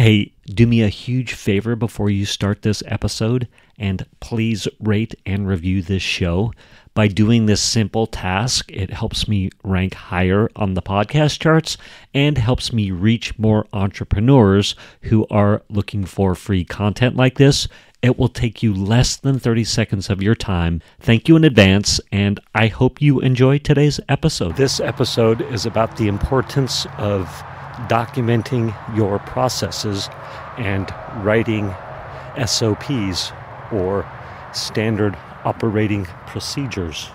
Hey, do me a huge favor before you start this episode, and please rate and review this show. By doing this simple task, it helps me rank higher on the podcast charts and helps me reach more entrepreneurs who are looking for free content like this. It will take you less than 30 seconds of your time. Thank you in advance, and I hope you enjoy today's episode. This episode is about the importance of documenting your processes and writing SOPs, or standard operating procedures.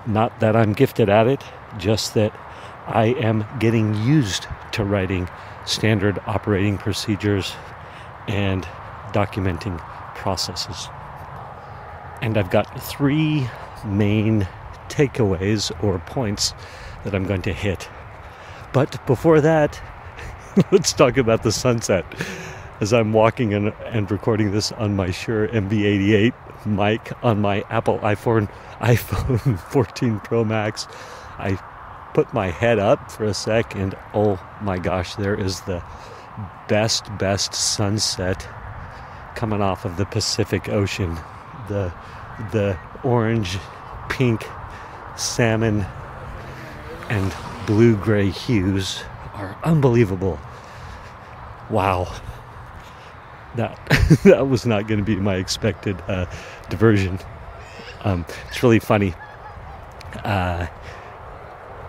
Not that I'm gifted at it, just that I am getting used to writing standard operating procedures and documenting processes. And I've got three main takeaways or points that I'm going to hit. But before that, let's talk about the sunset. As I'm walking and recording this on my Shure MV88 mic on my Apple iPhone 14 Pro Max, I put my head up for a sec, and oh my gosh, there is the best sunset coming off of the Pacific Ocean. The orange, pink, salmon, and blue-gray hues are unbelievable. Wow. That was not going to be my expected diversion. It's really funny.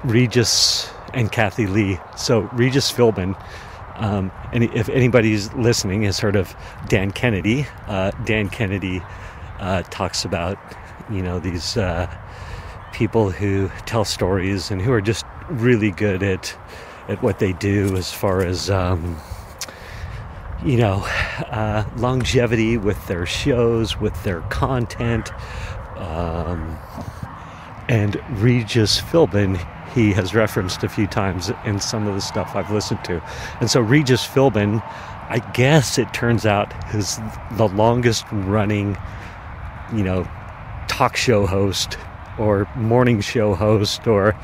Regis and Kathy Lee. So Regis Philbin, and if anybody's listening has heard of Dan Kennedy, Dan Kennedy talks about, these people who tell stories and who are just really good at what they do as far as longevity with their shows, with their content. And Regis Philbin, he has referenced a few times in some of the stuff I've listened to. And so Regis Philbin, I guess it turns out, is the longest running, talk show host or morning show host or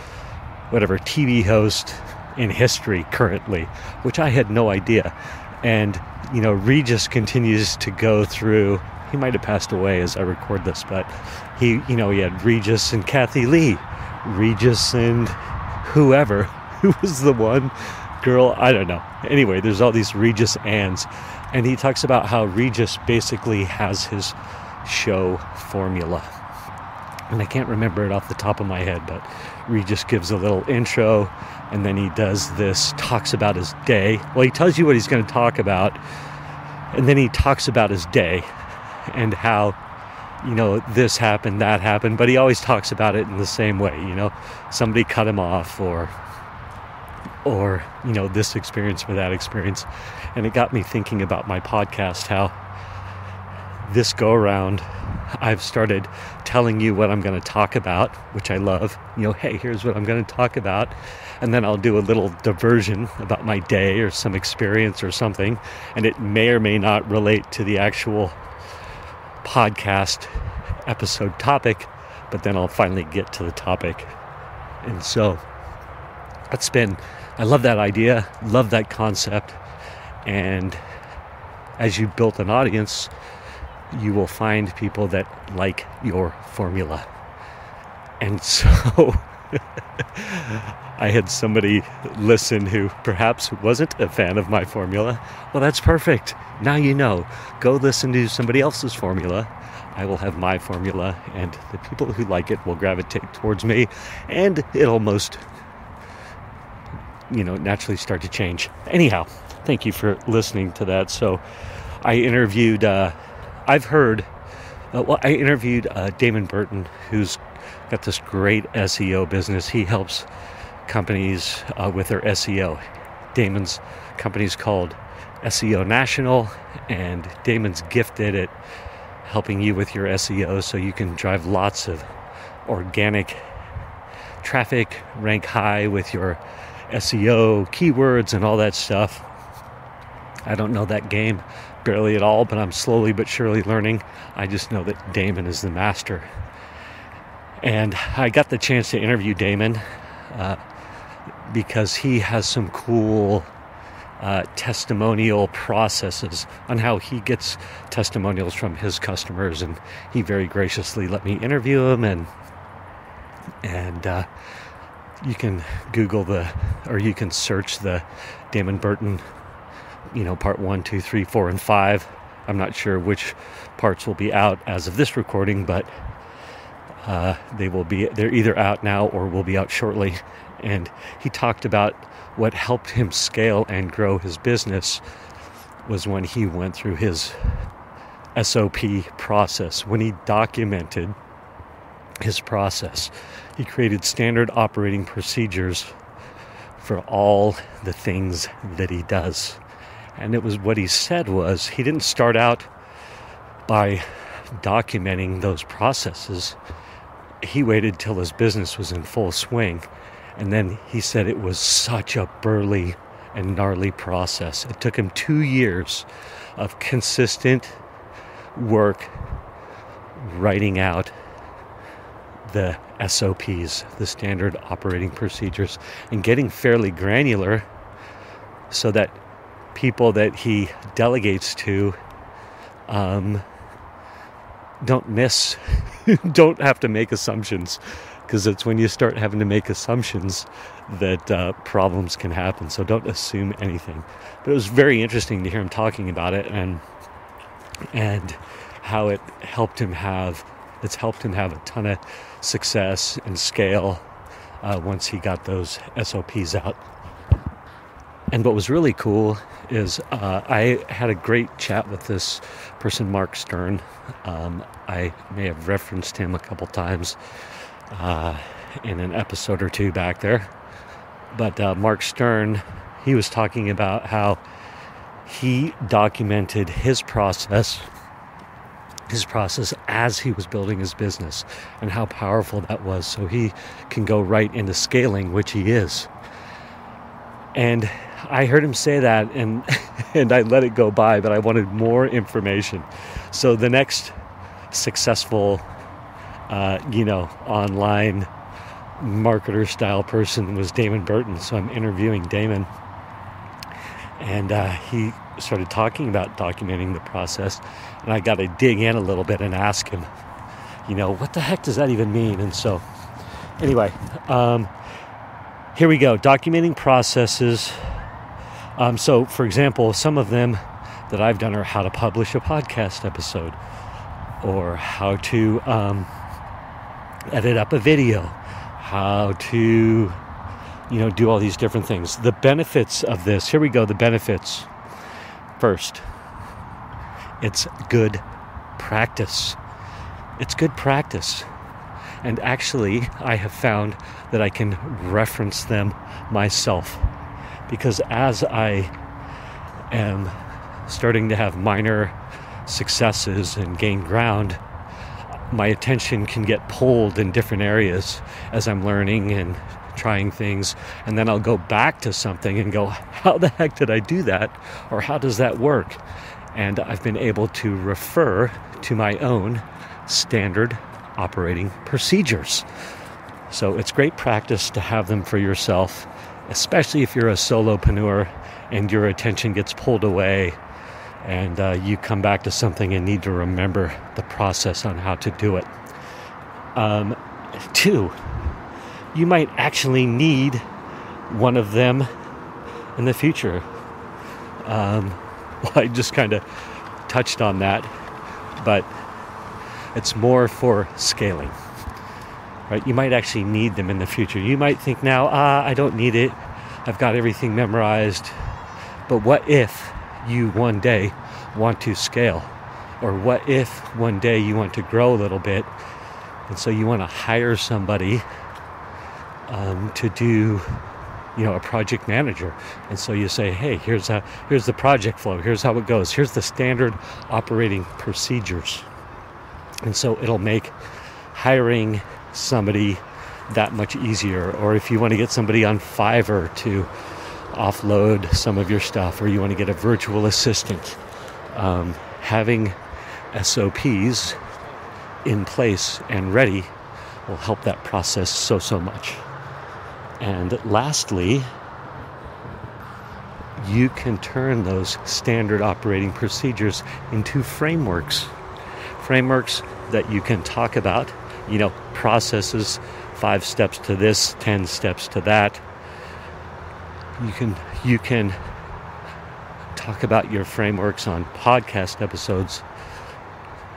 whatever, TV host in history currently, which I had no idea. And, Regis continues to go through, he might have passed away as I record this, but he had Regis and Kathy Lee, Regis and whoever, who was the one girl, I don't know. Anyway, there's all these Regis ands, and he talks about how Regis basically has his show formula. And I can't remember it off the top of my head, but Regis gives a little intro, and then he does this, talks about his day. Well, he tells you what he's going to talk about, and then he talks about his day and how, this happened, that happened, but he always talks about it in the same way, somebody cut him off or this experience or that experience. And it got me thinking about my podcast, how this go around I've started telling you what I'm going to talk about, which I love. Hey, here's what I'm going to talk about. And then I'll do a little diversion about my day or some experience or something. And it may or may not relate to the actual podcast episode topic, but then I'll finally get to the topic. And so I love that idea, love that concept. And as you built an audience, you will find people that like your formula. And so I had somebody listen who perhaps wasn't a fan of my formula. Well, that's perfect. Now go listen to somebody else's formula. I will have my formula, and the people who like it will gravitate towards me, and it'll naturally start to change. Anyhow, thank you for listening to that. So I interviewed Damon Burton, who's got this great SEO business. He helps companies with their SEO. Damon's company's called SEO National, and Damon's gifted at helping you with your SEO so you can drive lots of organic traffic, rank high with your SEO keywords and all that stuff. I don't know that game barely at all, but I'm slowly but surely learning. I just know that Damon is the master. And I got the chance to interview Damon because he has some cool testimonial processes on how he gets testimonials from his customers, and he very graciously let me interview him. And you can Google or you can search the Damon Burton, part 1, 2, 3, 4, and 5. I'm not sure which parts will be out as of this recording, but they're either out now or will be out shortly. And he talked about what helped him scale and grow his business was when he went through his SOP process. When he documented his process, he created standard operating procedures for all the things that he does. And it was what he said was he didn't start out by documenting those processes. He waited till his business was in full swing. And then he said it was such a burly and gnarly process. It took him 2 years of consistent work writing out the SOPs, the standard operating procedures, and getting fairly granular so that people that he delegates to don't have to make assumptions, because it's when you start having to make assumptions that problems can happen. So don't assume anything. But it was very interesting to hear him talking about it and how it's helped him have a ton of success and scale once he got those SOPs out. And what was really cool is I had a great chat with this person, Mark Stern. I may have referenced him a couple times in an episode or two back there. But Mark Stern, he was talking about how he documented his process as he was building his business and how powerful that was, so he can go right into scaling, which he is. And I heard him say that and I let it go by, but I wanted more information. So the next successful online marketer style person was Damon Burton. So I'm interviewing Damon, and he started talking about documenting the process, and I got to dig in a little bit and ask him, what the heck does that even mean? And so anyway, here we go. Documenting processes. So for example, some of them that I've done are how to publish a podcast episode, or how to edit up a video, how to do all these different things. The benefits of this, here we go, the benefits. First, it's good practice. It's good practice. And actually, I have found that I can reference them myself, because as I am starting to have minor successes and gain ground, my attention can get pulled in different areas as I'm learning and trying things, and then I'll go back to something and go, how the heck did I do that? Or how does that work? And I've been able to refer to my own standard operating procedures. So it's great practice to have them for yourself, especially if you're a solopreneur and your attention gets pulled away and you come back to something and need to remember the process on how to do it. 2, you might actually need one of them in the future. I just kind of touched on that, but it's more for scaling, right? You might actually need them in the future. You might think now, I don't need it. I've got everything memorized. But what if you one day want to scale? Or what if one day you want to grow a little bit, and so you want to hire somebody to do, a project manager. And so you say, hey, here's the project flow. Here's how it goes. Here's the standard operating procedures. And so it'll make hiring somebody that much easier. Or if you want to get somebody on Fiverr to offload some of your stuff, or you want to get a virtual assistant, having SOPs in place and ready will help that process so much. And lastly, you can turn those standard operating procedures into frameworks. Frameworks that you can talk about, processes, 5 steps to this, 10 steps to that. You can talk about your frameworks on podcast episodes.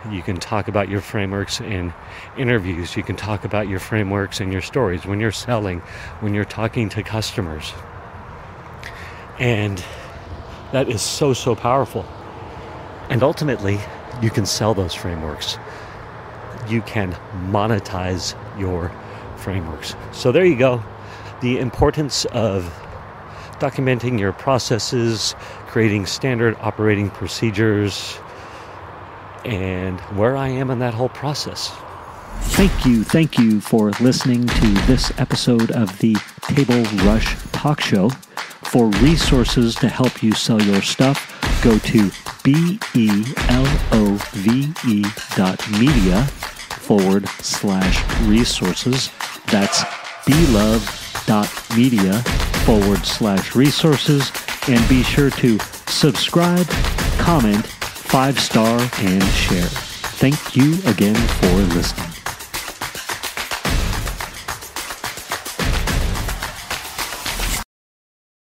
You can talk about your frameworks in interviews. You can talk about your frameworks in your stories when you're selling, when you're talking to customers. And that is so, so powerful. And ultimately, you can sell those frameworks. You can monetize your frameworks. So there you go. The importance of documenting your processes, creating standard operating procedures, and where I am in that whole process. Thank you for listening to this episode of the Table Rush Talk Show. For resources to help you sell your stuff, go to belove.media/resources. That's belove.media/resources. And be sure to subscribe, comment, 5-star, and share. Thank you again for listening.